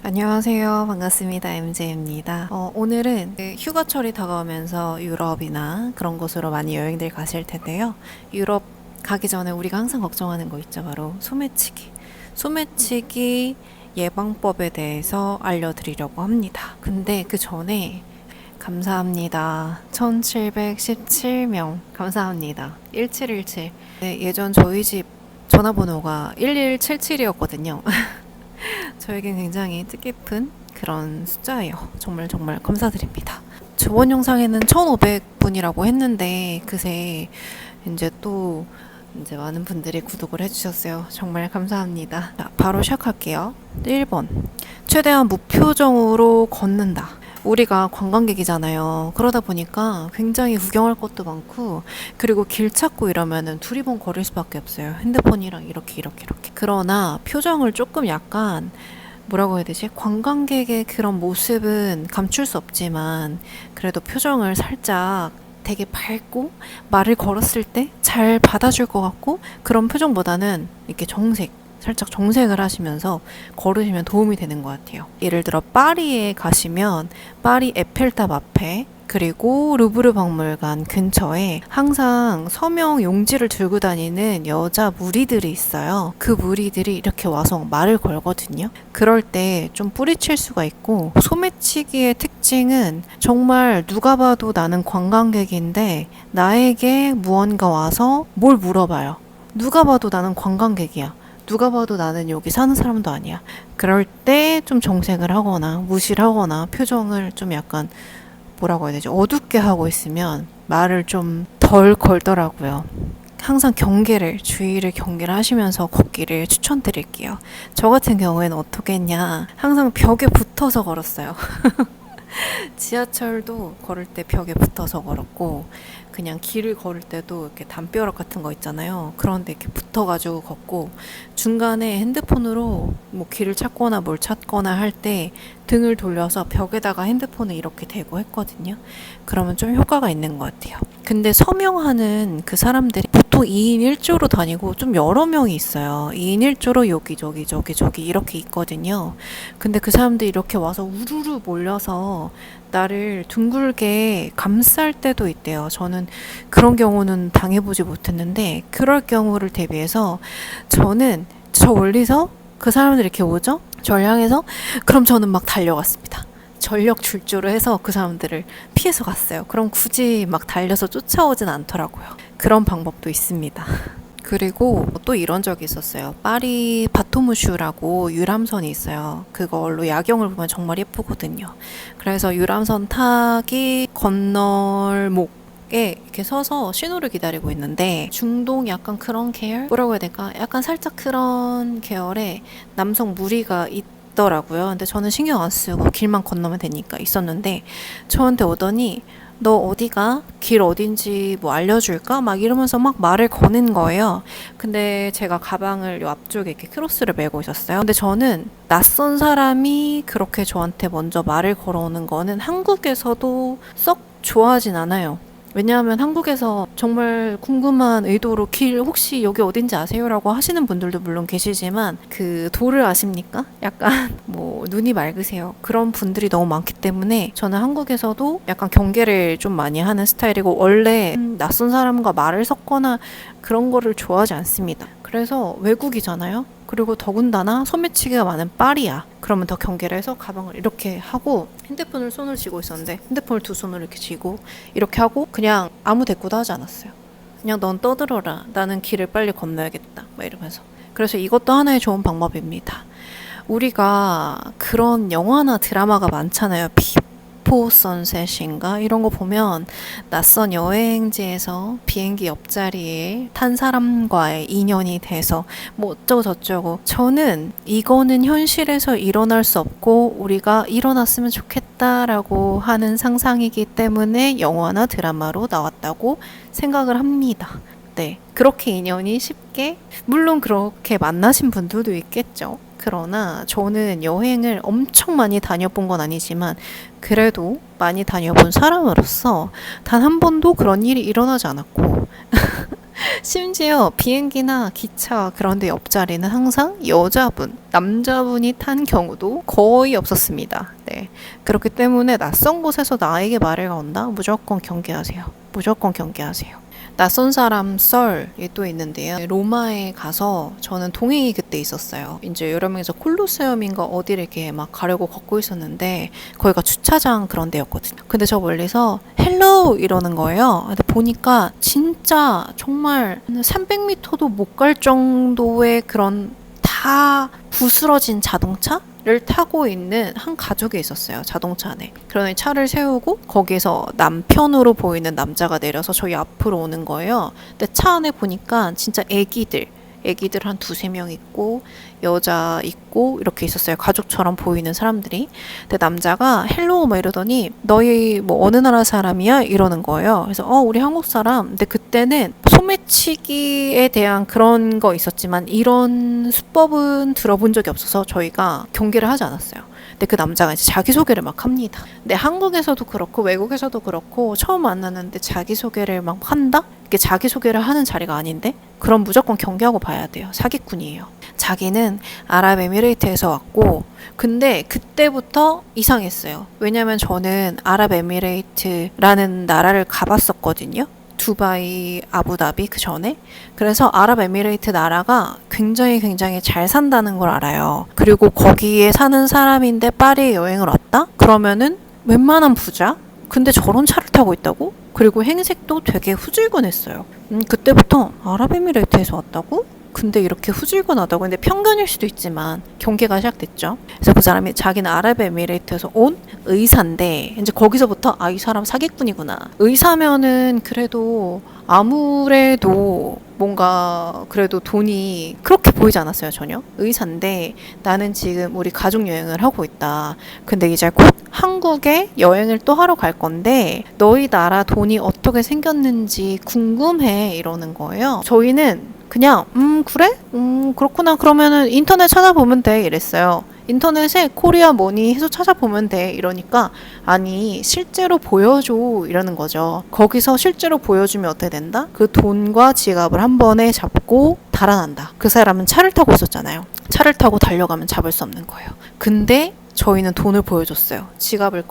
안녕하세요. 반갑습니다. MJ입니다. 오늘은 휴가철이 다가오면서 유럽이나 그런 곳으로 많이 여행들 가실 텐데요. 유럽 가기 전에 우리가 항상 걱정하는 거 있죠. 바로 소매치기. 소매치기 예방법에 대해서 알려드리려고 합니다. 근데 그 전에 감사합니다. 1717명. 감사합니다. 1717. 네, 예전 저희 집 전화번호가 1177이었거든요. 저에겐 굉장히 뜻깊은 그런 숫자예요. 정말 정말 감사드립니다. 저번 영상에는 1,500분이라고 했는데 그새 이제 많은 분들이 구독을 해주셨어요. 정말 감사합니다. 자, 바로 시작할게요. 1번. 최대한 무표정으로 걷는다. 우리가 관광객이잖아요. 그러다 보니까 굉장히 구경할 것도 많고, 그리고 길 찾고 이러면은 두리번 거릴 수밖에 없어요. 핸드폰이랑 이렇게. 그러나 표정을 조금 약간 뭐라고 해야 되지? 관광객의 그런 모습은 감출 수 없지만, 그래도 표정을 살짝 되게 밝고 말을 걸었을 때 잘 받아줄 것 같고, 그런 표정보다는 이렇게 살짝 정색을 하시면서 걸으시면 도움이 되는 것 같아요. 예를 들어 파리에 가시면 파리 에펠탑 앞에 그리고 루브르 박물관 근처에 항상 서명 용지를 들고 다니는 여자 무리들이 있어요. 그 무리들이 이렇게 와서 말을 걸거든요. 그럴 때 좀 뿌리칠 수가 있고, 소매치기의 특징은 정말 누가 봐도 나는 관광객인데 나에게 무언가 와서 뭘 물어봐요. 누가 봐도 나는 관광객이야. 누가 봐도 나는 여기 사는 사람도 아니야. 그럴 때 좀 정색을 하거나 무시를 하거나 표정을 좀 약간 뭐라고 해야 되지? 어둡게 하고 있으면 말을 좀 덜 걸더라고요. 항상 주의를 경계를 하시면서 걷기를 추천드릴게요. 저 같은 경우에는 어떻게 했냐? 항상 벽에 붙어서 걸었어요. 지하철도 걸을 때 벽에 붙어서 걸었고, 그냥 길을 걸을 때도 이렇게 담벼락 같은 거 있잖아요. 그런데 이렇게 붙어가지고 걷고, 중간에 핸드폰으로 뭐 길을 찾거나 뭘 찾거나 할 때 등을 돌려서 벽에다가 핸드폰을 이렇게 대고 했거든요. 그러면 좀 효과가 있는 것 같아요. 근데 서명하는 그 사람들이 보통 2인 1조로 다니고 좀 여러 명이 있어요. 2인 1조로 여기 저기 이렇게 있거든요. 근데 그 사람들이 이렇게 와서 우르르 몰려서 나를 둥글게 감쌀 때도 있대요. 저는 그런 경우는 당해보지 못했는데, 그럴 경우를 대비해서 저는 저 멀리서 그 사람들이 이렇게 오죠? 저를 향해서, 그럼 저는 막 달려갔습니다. 전력 질주를 해서 그 사람들을 피해서 갔어요. 그럼 굳이 막 달려서 쫓아오진 않더라고요. 그런 방법도 있습니다. 그리고 또 이런 적이 있었어요. 파리 바토무슈라고 유람선이 있어요. 그걸로 야경을 보면 정말 예쁘거든요. 그래서 유람선 타기 건널목에 이렇게 서서 신호를 기다리고 있는데, 중동 약간 그런 계열? 뭐라고 해야 될까? 약간 살짝 그런 계열의 남성 무리가 있더라고요. 근데 저는 신경 안 쓰고 길만 건너면 되니까 있었는데, 저한테 오더니 너 어디가? 길 어딘지 뭐 알려줄까? 막 이러면서 막 말을 거는 거예요. 근데 제가 가방을 요 앞쪽에 이렇게 크로스를 메고 있었어요. 근데 저는 낯선 사람이 그렇게 저한테 먼저 말을 걸어오는 거는 한국에서도 썩 좋아하진 않아요. 왜냐하면 한국에서 정말 궁금한 의도로 길 혹시 여기 어딘지 아세요라고 하시는 분들도 물론 계시지만, 그 도를 아십니까? 약간 뭐 눈이 맑으세요. 그런 분들이 너무 많기 때문에 저는 한국에서도 약간 경계를 좀 많이 하는 스타일이고, 원래 낯선 사람과 말을 섞거나 그런 거를 좋아하지 않습니다. 그래서 외국이잖아요. 그리고 더군다나 소매치기가 많은 파리야. 그러면 더 경계를 해서 가방을 이렇게 하고, 핸드폰을 손을 쥐고 있었는데 핸드폰을 두 손으로 이렇게 쥐고 이렇게 하고 그냥 아무 대꾸도 하지 않았어요. 그냥 넌 떠들어라. 나는 길을 빨리 건너야겠다. 막 이러면서. 그래서 이것도 하나의 좋은 방법입니다. 우리가 그런 영화나 드라마가 많잖아요. 비포 선셋인가? 이런 거 보면 낯선 여행지에서 비행기 옆자리에 탄 사람과의 인연이 돼서 뭐 어쩌고 저쩌고. 저는 이거는 현실에서 일어날 수 없고 우리가 일어났으면 좋겠다라고 하는 상상이기 때문에 영화나 드라마로 나왔다고 생각을 합니다. 네. 그렇게 인연이 쉽게, 물론 그렇게 만나신 분들도 있겠죠. 그러나 저는 여행을 엄청 많이 다녀본 건 아니지만 그래도 많이 다녀본 사람으로서 단 한 번도 그런 일이 일어나지 않았고 심지어 비행기나 기차 그런 데 옆자리는 항상 여자분, 남자분이 탄 경우도 거의 없었습니다. 네. 그렇기 때문에 낯선 곳에서 나에게 말을 건다? 무조건 경계하세요. 무조건 경계하세요. 낯선 사람 썰이 또 있는데요. 로마에 가서 저는 동행이 그때 있었어요. 이제 여러 명이서 콜로세움인가 어디를 이렇게 막 가려고 걷고 있었는데 거기가 주차장 그런 데였거든요. 근데 저 멀리서 헬로우 이러는 거예요. 근데 보니까 진짜 정말 300m도 못 갈 정도의 그런 다 부스러진 자동차? 를 타고 있는 한 가족이 있었어요. 자동차 안에. 그러니 차를 세우고 거기서 남편으로 보이는 남자가 내려서 저희 앞으로 오는 거예요. 근데 차 안에 보니까 진짜 애기들 한 두세 명 있고 여자 있고 이렇게 있었어요. 가족처럼 보이는 사람들이. 근데 남자가 헬로우 막 이러더니 너희 뭐 어느 나라 사람이야? 이러는 거예요. 그래서 우리 한국 사람. 근데 그때는 소매치기에 대한 그런 거 있었지만 이런 수법은 들어본 적이 없어서 저희가 경계를 하지 않았어요. 근데 그 남자가 이제 자기소개를 막 합니다. 근데 한국에서도 그렇고 외국에서도 그렇고 처음 만났는데 자기소개를 막 한다? 이게 자기소개를 하는 자리가 아닌데? 그럼 무조건 경계하고 봐야 돼요. 사기꾼이에요. 자기는 아랍에미레이트에서 왔고 근데 그때부터 이상했어요. 왜냐면 저는 아랍에미레이트라는 나라를 가봤었거든요. 두바이, 아부다비 그 전에. 그래서 아랍에미레이트 나라가 굉장히 잘 산다는 걸 알아요. 그리고 거기에 사는 사람인데 파리에 여행을 왔다? 그러면은 웬만한 부자? 근데 저런 차를 타고 있다고? 그리고 행색도 되게 후줄근했어요. 그때부터 아랍에미레이트에서 왔다고? 근데 이렇게 후줄근하다고. 근데 편견일 수도 있지만 경계가 시작됐죠. 그래서 그 사람이 자기는 아랍에미레이트에서 온 의사인데 이제 거기서부터 이 사람 사기꾼이구나. 의사면은 그래도 아무래도 뭔가 그래도 돈이 그렇게 보이지 않았어요. 전혀. 의사인데 나는 지금 우리 가족 여행을 하고 있다. 근데 이제 곧 한국에 여행을 또 하러 갈 건데 너희 나라 돈이 어떻게 생겼는지 궁금해 이러는 거예요. 저희는 그냥 그래? 그렇구나. 그러면은 인터넷 찾아보면 돼 이랬어요. 인터넷에 코리아 머니 해서 찾아보면 돼 이러니까 아니 실제로 보여줘 이러는 거죠. 거기서 실제로 보여주면 어떻게 된다? 그 돈과 지갑을 한 번에 잡고 달아난다. 그 사람은 차를 타고 있었잖아요. 차를 타고 달려가면 잡을 수 없는 거예요. 근데 저희는 돈을 보여줬어요. 지갑을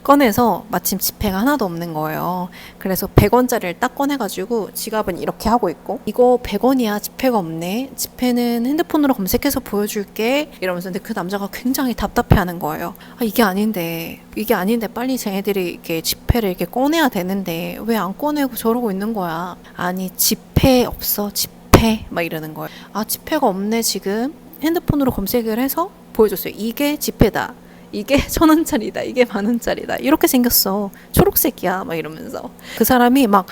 꺼내서 마침 지폐가 하나도 없는 거예요. 그래서 100원짜리를 딱 꺼내가지고 지갑은 이렇게 하고 있고 이거 100원이야 지폐가 없네. 지폐는 핸드폰으로 검색해서 보여줄게 이러면서. 근데 그 남자가 굉장히 답답해하는 거예요. 이게 아닌데 빨리 쟤네들이 이렇게 지폐를 이렇게 꺼내야 되는데 왜 안 꺼내고 저러고 있는 거야. 아니 지폐 없어 지폐 막 이러는 거예요. 지폐가 없네 지금. 핸드폰으로 검색을 해서 보여줬어요. 이게 지폐다. 이게 1,000원짜리다. 이게 10,000원짜리다. 이렇게 생겼어. 초록색이야. 막 이러면서. 그 사람이 막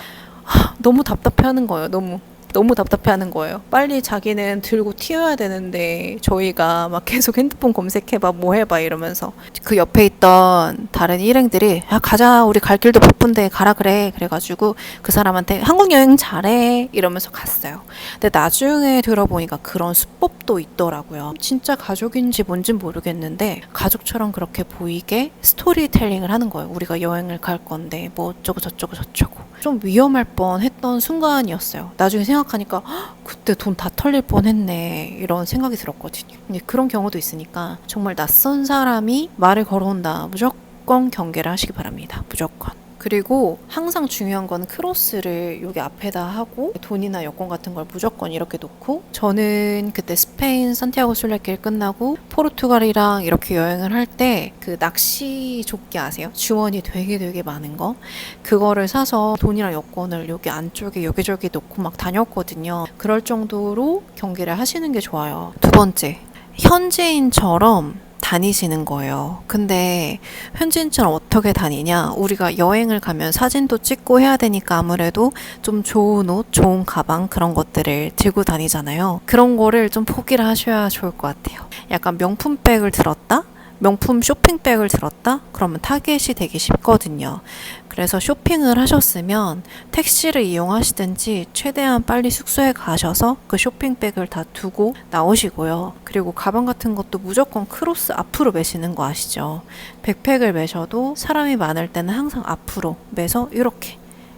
너무 답답해하는 거예요. 너무 답답해하는 거예요. 빨리 자기는 들고 튀어야 되는데 저희가 막 계속 핸드폰 검색해봐 뭐 해봐 이러면서. 그 옆에 있던 다른 일행들이 가자 우리 갈 길도 바쁜데 가라 그래. 그래가지고 그 사람한테 한국 여행 잘해 이러면서 갔어요. 근데 나중에 들어보니까 그런 수법도 있더라고요. 진짜 가족인지 뭔진 모르겠는데 가족처럼 그렇게 보이게 스토리텔링을 하는 거예요. 우리가 여행을 갈 건데 뭐 어쩌고 저쩌고 좀 위험할 뻔했던 순간이었어요. 나중에 생각하니까 그때 돈 다 털릴 뻔했네 이런 생각이 들었거든요. 근데 그런 경우도 있으니까 정말 낯선 사람이 말을 걸어온다. 무조건 경계를 하시기 바랍니다. 무조건. 그리고 항상 중요한 건 크로스를 여기 앞에다 하고 돈이나 여권 같은 걸 무조건 이렇게 놓고, 저는 그때 스페인 산티아고 순례길 끝나고 포르투갈이랑 이렇게 여행을 할 때 그 낚시 조끼 아세요? 주머니 되게 많은 거, 그거를 사서 돈이랑 여권을 여기 안쪽에 여기저기 놓고 막 다녔거든요. 그럴 정도로 경계를 하시는 게 좋아요. 두 번째, 현지인처럼 다니시는 거예요. 근데 현지인처럼 어떻게 다니냐? 우리가 여행을 가면 사진도 찍고 해야 되니까 아무래도 좀 좋은 옷, 좋은 가방 그런 것들을 들고 다니잖아요. 그런 거를 좀 포기를 하셔야 좋을 것 같아요. 약간 명품백을 들었다? 명품 쇼핑백을 들었다? 그러면 타겟이 되기 쉽거든요. 그래서 쇼핑을 하셨으면 택시를 이용하시든지 최대한 빨리 숙소에 가셔서 그 쇼핑백을 다 두고 나오시고요. 그리고 가방 같은 것도 무조건 크로스 앞으로 매시는 거 아시죠? 백팩을 매셔도 사람이 많을 때는 항상 앞으로 매서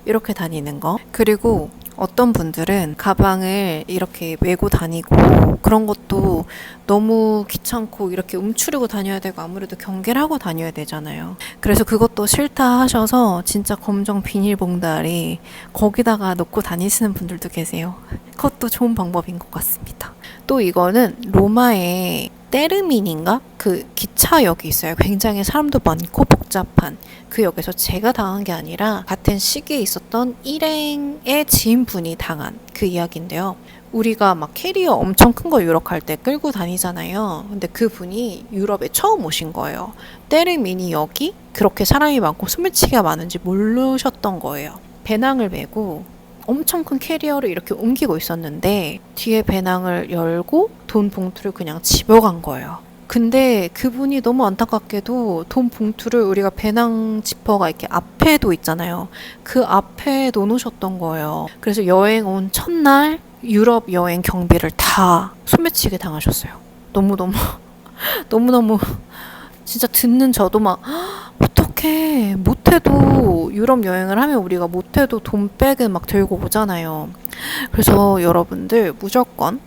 이렇게 다니는 거. 그리고 어떤 분들은 가방을 이렇게 메고 다니고 그런 것도 너무 귀찮고 이렇게 움츠리고 다녀야 되고 아무래도 경계를 하고 다녀야 되잖아요. 그래서 그것도 싫다 하셔서 진짜 검정 비닐봉다리 거기다가 넣고 다니시는 분들도 계세요. 그것도 좋은 방법인 것 같습니다. 또 이거는 로마의 테르미니인가? 그 기차역이 있어요. 굉장히 사람도 많고 복잡한 그 역에서 제가 당한 게 아니라 같은 시기에 있었던 일행의 지인분이 당한 그 이야기인데요. 우리가 막 캐리어 엄청 큰 거 유럽 갈 때 끌고 다니잖아요. 근데 그분이 유럽에 처음 오신 거예요. 테르미니 역이 그렇게 사람이 많고 소매치기가 많은지 모르셨던 거예요. 배낭을 메고 엄청 큰 캐리어를 이렇게 옮기고 있었는데 뒤에 배낭을 열고 돈 봉투를 그냥 집어간 거예요. 근데 그분이 너무 안타깝게도 돈 봉투를 우리가 배낭 지퍼가 이렇게 앞에도 있잖아요. 그 앞에 놓으셨던 거예요. 그래서 여행 온 첫날 유럽 여행 경비를 다 소매치기 당하셨어요. 너무너무 너무너무 진짜 듣는 저도 막 어떡해, 못해도 유럽 여행을 하면 우리가 못해도 돈백을 막 들고 오잖아요. 그래서 여러분들 무조건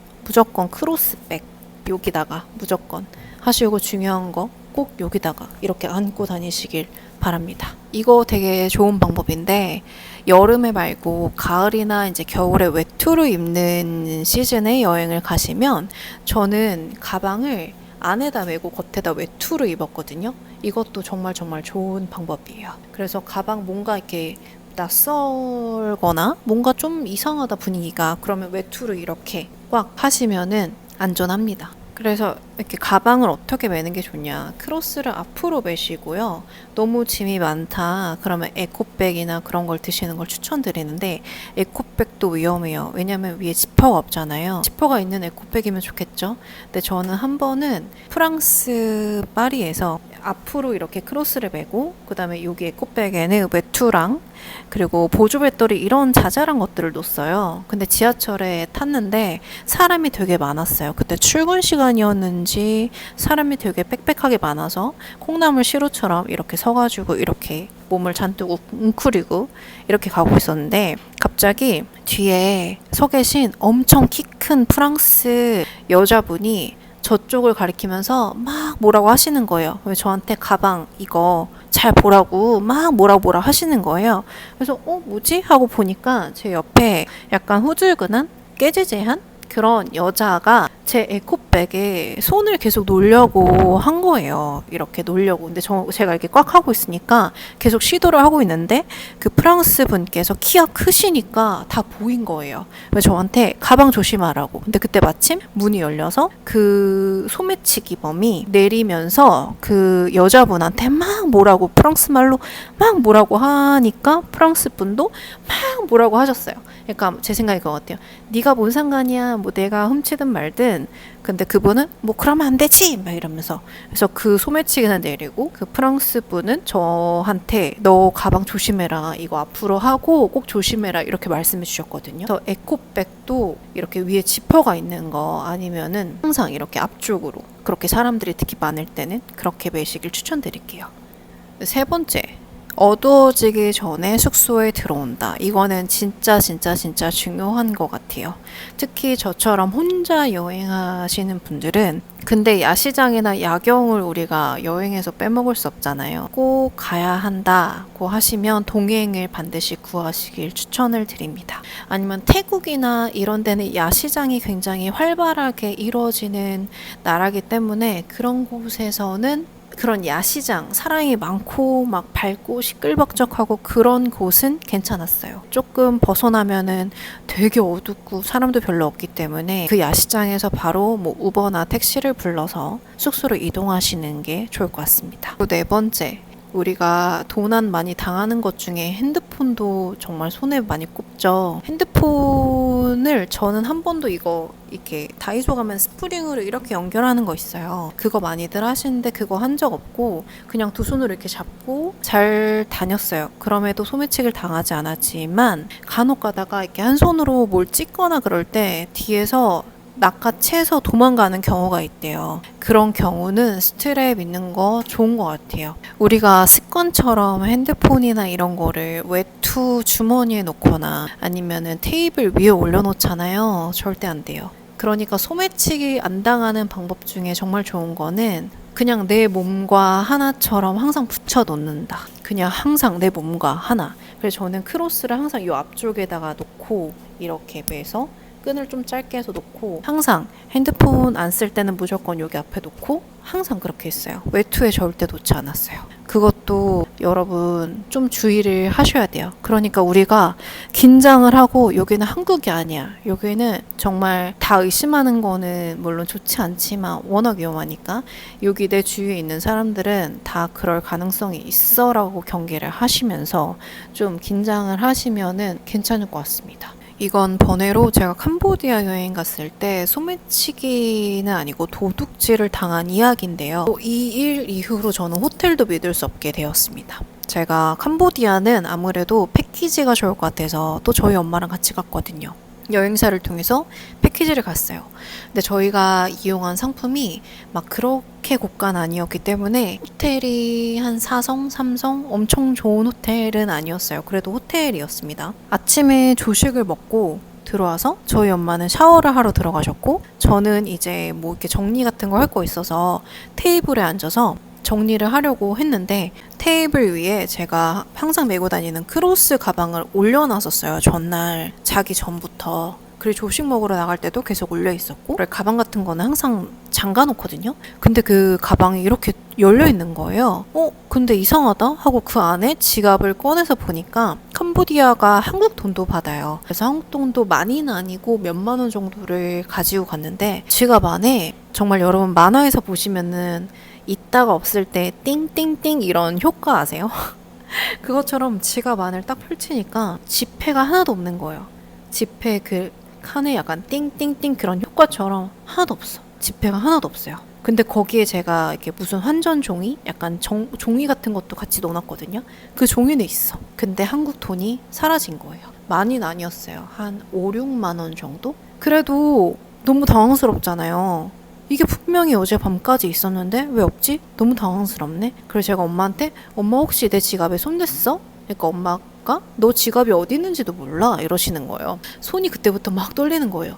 크로스백 여기다가 무조건 하시고 중요한 거 꼭 여기다가 이렇게 안고 다니시길 바랍니다. 이거 되게 좋은 방법인데 여름에 말고 가을이나 이제 겨울에 외투를 입는 시즌에 여행을 가시면 저는 가방을 안에다 메고 겉에다 외투를 입었거든요. 이것도 정말 좋은 방법이에요. 그래서 가방 뭔가 이렇게 낯설거나 뭔가 좀 이상하다 분위기가 그러면 외투를 이렇게 꽉 하시면은 안전합니다. 그래서 이렇게 가방을 어떻게 매는 게 좋냐. 크로스를 앞으로 매시고요. 너무 짐이 많다. 그러면 에코백이나 그런 걸 드시는 걸 추천드리는데 에코백도 위험해요. 왜냐면 위에 지퍼가 없잖아요. 지퍼가 있는 에코백이면 좋겠죠. 근데 저는 한 번은 프랑스 파리에서 앞으로 이렇게 크로스를 매고 그 다음에 여기 에코백에는 외투랑 그리고 보조 배터리 이런 자잘한 것들을 놓았어요. 근데 지하철에 탔는데 사람이 되게 많았어요. 그때 출근 시간이었는지 사람이 되게 빽빽하게 많아서 콩나물 시루처럼 이렇게 서가지고 이렇게 몸을 잔뜩 웅크리고 이렇게 가고 있었는데 갑자기 뒤에 서 계신 엄청 키 큰 프랑스 여자분이 저쪽을 가리키면서 막 뭐라고 하시는 거예요. 왜 저한테 가방 이거 잘 보라고 막 뭐라 하시는 거예요. 그래서 뭐지? 하고 보니까 제 옆에 약간 후줄근한 깨지재한 그런 여자가 제 에코백에 손을 계속 놓으려고 한 거예요. 이렇게 놓으려고. 근데 제가 이렇게 꽉 하고 있으니까 계속 시도를 하고 있는데 그 프랑스 분께서 키가 크시니까 다 보인 거예요. 그래서 저한테 가방 조심하라고. 근데 그때 마침 문이 열려서 그 소매치기범이 내리면서 그 여자분한테 막 뭐라고 프랑스 말로 막 뭐라고 하니까 프랑스 분도 막 뭐라고 하셨어요. 그러니까 제 생각이 그거 같아요. 네가 뭔 상관이야. 뭐 내가 훔치든 말든. 근데 그분은 뭐 그러면 안 되지 막 이러면서 그래서 그 소매치기는 내리고 그 프랑스 분은 저한테 너 가방 조심해라. 이거 앞으로 하고 꼭 조심해라. 이렇게 말씀해 주셨거든요. 그래서 에코백도 이렇게 위에 지퍼가 있는 거 아니면은 항상 이렇게 앞쪽으로 그렇게 사람들이 특히 많을 때는 그렇게 매시길 추천드릴게요. 세 번째. 어두워지기 전에 숙소에 들어온다. 이거는 진짜 중요한 것 같아요. 특히 저처럼 혼자 여행하시는 분들은 근데 야시장이나 야경을 우리가 여행에서 빼먹을 수 없잖아요. 꼭 가야 한다고 하시면 동행을 반드시 구하시길 추천을 드립니다. 아니면 태국이나 이런 데는 야시장이 굉장히 활발하게 이루어지는 나라기 때문에 그런 곳에서는 그런 야시장, 사람이 많고 막 밝고 시끌벅적하고 그런 곳은 괜찮았어요. 조금 벗어나면은 되게 어둡고 사람도 별로 없기 때문에 그 야시장에서 바로 뭐 우버나 택시를 불러서 숙소로 이동하시는 게 좋을 것 같습니다. 또 네 번째, 우리가 도난 많이 당하는 것 중에 핸드폰도 정말 손에 많이 꼽죠. 핸드폰을 저는 한 번도 이거 이렇게 다이소 가면 스프링으로 이렇게 연결하는 거 있어요. 그거 많이들 하시는데 그거 한 적 없고 그냥 두 손으로 이렇게 잡고 잘 다녔어요. 그럼에도 소매치기를 당하지 않았지만 간혹 가다가 이렇게 한 손으로 뭘 찍거나 그럴 때 뒤에서 낚아채서 도망가는 경우가 있대요. 그런 경우는 스트랩 있는 거 좋은 것 같아요. 우리가 습관처럼 핸드폰이나 이런 거를 외투 주머니에 놓거나 아니면은 테이블 위에 올려놓잖아요. 절대 안 돼요. 그러니까 소매치기 안 당하는 방법 중에 정말 좋은 거는 그냥 내 몸과 하나처럼 항상 붙여 놓는다. 그냥 항상 내 몸과 하나. 그래서 저는 크로스를 항상 이 앞쪽에다가 놓고 이렇게 매서 끈을 좀 짧게 해서 놓고 항상 핸드폰 안 쓸 때는 무조건 여기 앞에 놓고 항상 그렇게 했어요. 외투에 절대 놓지 않았어요. 그것도 여러분 좀 주의를 하셔야 돼요. 그러니까 우리가 긴장을 하고 여기는 한국이 아니야. 여기는 정말 다 의심하는 거는 물론 좋지 않지만 워낙 위험하니까 여기 내 주위에 있는 사람들은 다 그럴 가능성이 있어라고 경계를 하시면서 좀 긴장을 하시면은 괜찮을 것 같습니다. 이건 번외로 제가 캄보디아 여행 갔을 때 소매치기는 아니고 도둑질을 당한 이야기인데요. 이 일 이후로 저는 호텔도 믿을 수 없게 되었습니다. 제가 캄보디아는 아무래도 패키지가 좋을 것 같아서 또 저희 엄마랑 같이 갔거든요. 여행사를 통해서 패키지를 갔어요. 근데 저희가 이용한 상품이 막 그렇게 고가는 아니었기 때문에 호텔이 한 4성, 3성 엄청 좋은 호텔은 아니었어요. 그래도 호텔이었습니다. 아침에 조식을 먹고 들어와서 저희 엄마는 샤워를 하러 들어가셨고 저는 이제 뭐 이렇게 정리 같은 거 할 거 있어서 테이블에 앉아서 정리를 하려고 했는데 테이블 위에 제가 항상 메고 다니는 크로스 가방을 올려놨었어요. 전날 자기 전부터. 그리고 조식 먹으러 나갈 때도 계속 올려 있었고 가방 같은 거는 항상 잠가 놓거든요. 근데 그 가방이 이렇게 열려 있는 거예요. 근데 이상하다 하고 그 안에 지갑을 꺼내서 보니까 캄보디아가 한국 돈도 받아요. 그래서 한국 돈도 많이는 아니고 몇만 원 정도를 가지고 갔는데 지갑 안에 정말 여러분 만화에서 보시면은 있다가 없을 때 띵띵띵 이런 효과 아세요? 그것처럼 지갑 안을 딱 펼치니까 지폐가 하나도 없는 거예요. 지폐 그 칸에 약간 띵띵띵 그런 효과처럼 하나도 없어. 지폐가 하나도 없어요. 근데 거기에 제가 이렇게 무슨 환전 종이? 약간 종이 같은 것도 같이 넣어놨거든요. 그 종이는 있어. 근데 한국 돈이 사라진 거예요. 많이는 아니었어요. 한 5, 6만 원 정도? 그래도 너무 당황스럽잖아요. 이게 분명히 어제 밤까지 있었는데 왜 없지? 너무 당황스럽네. 그래서 제가 엄마한테 엄마 혹시 내 지갑에 손 댔어? 그러니까 엄마가 너 지갑이 어디 있는지도 몰라 이러시는 거예요. 손이 그때부터 막 떨리는 거예요.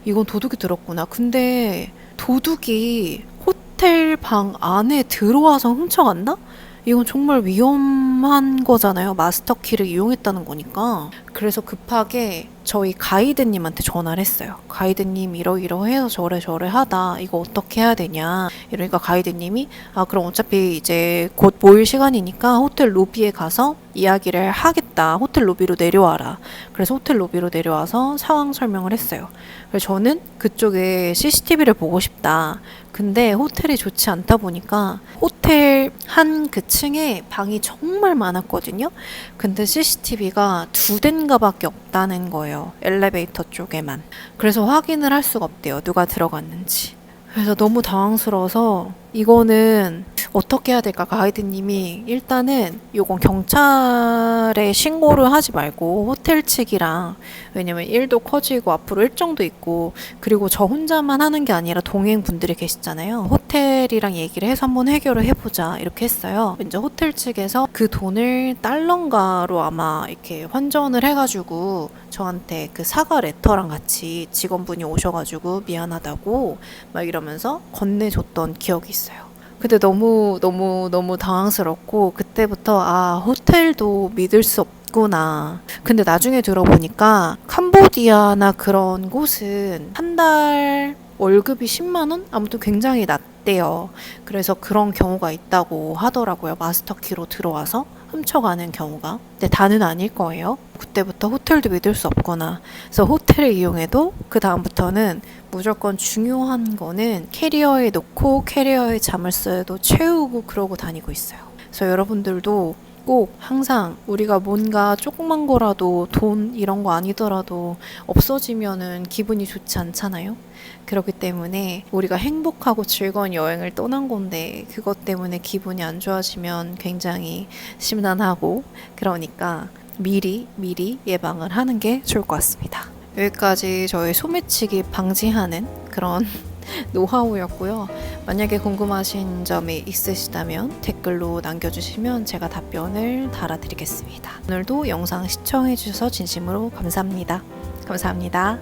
이건 도둑이 들었구나. 근데 도둑이 호텔 방 안에 들어와서 훔쳐간다? 이건 정말 위험한 거잖아요. 마스터키를 이용했다는 거니까. 그래서 급하게 저희 가이드님한테 전화를 했어요. 가이드님 이러이러해서 저래 하다. 이거 어떻게 해야 되냐. 이러니까 가이드님이 그럼 어차피 이제 곧 모일 시간이니까 호텔 로비에 가서 이야기를 하겠다. 호텔 로비로 내려와라. 그래서 호텔 로비로 내려와서 상황 설명을 했어요. 그래서 저는 그쪽에 CCTV를 보고 싶다. 근데 호텔이 좋지 않다 보니까 호텔 한 그 층에 방이 정말 많았거든요. 근데 CCTV가 2대인가 밖에 없다는 거예요. 엘리베이터 쪽에만. 그래서 확인을 할 수가 없대요. 누가 들어갔는지. 그래서 너무 당황스러워서 이거는 어떻게 해야 될까? 가이드님이 일단은 요건 경찰에 신고를 하지 말고 호텔 측이랑, 왜냐면 일도 커지고 앞으로 일정도 있고 그리고 저 혼자만 하는 게 아니라 동행분들이 계시잖아요. 호텔이랑 얘기를 해서 한번 해결을 해보자 이렇게 했어요. 이제 호텔 측에서 그 돈을 달러인가로 아마 이렇게 환전을 해가지고 저한테 그 사과 레터랑 같이 직원분이 오셔가지고 미안하다고 막 이러면서 건네줬던 기억이 있어요. 근데 너무 당황스럽고 그때부터 호텔도 믿을 수 없구나. 근데 나중에 들어보니까 캄보디아나 그런 곳은 한 달 월급이 10만 원? 아무튼 굉장히 낮대요. 그래서 그런 경우가 있다고 하더라고요. 마스터키로 들어와서 훔쳐가는 경우가. 근데 다는 아닐 거예요. 그때부터 호텔도 믿을 수 없구나. 그래서 호텔을 이용해도 그 다음부터는 무조건 중요한 거는 캐리어에 놓고 캐리어에 자물쇠도 채우고 그러고 다니고 있어요. 그래서 여러분들도 꼭 항상 우리가 뭔가 조그만 거라도 돈 이런 거 아니더라도 없어지면은 기분이 좋지 않잖아요. 그렇기 때문에 우리가 행복하고 즐거운 여행을 떠난 건데 그것 때문에 기분이 안 좋아지면 굉장히 심란하고, 그러니까 미리 예방을 하는 게 좋을 것 같습니다. 여기까지 저희 소매치기 방지하는 그런 노하우였고요. 만약에 궁금하신 점이 있으시다면 댓글로 남겨주시면 제가 답변을 달아드리겠습니다. 오늘도 영상 시청해주셔서 진심으로 감사합니다. 감사합니다.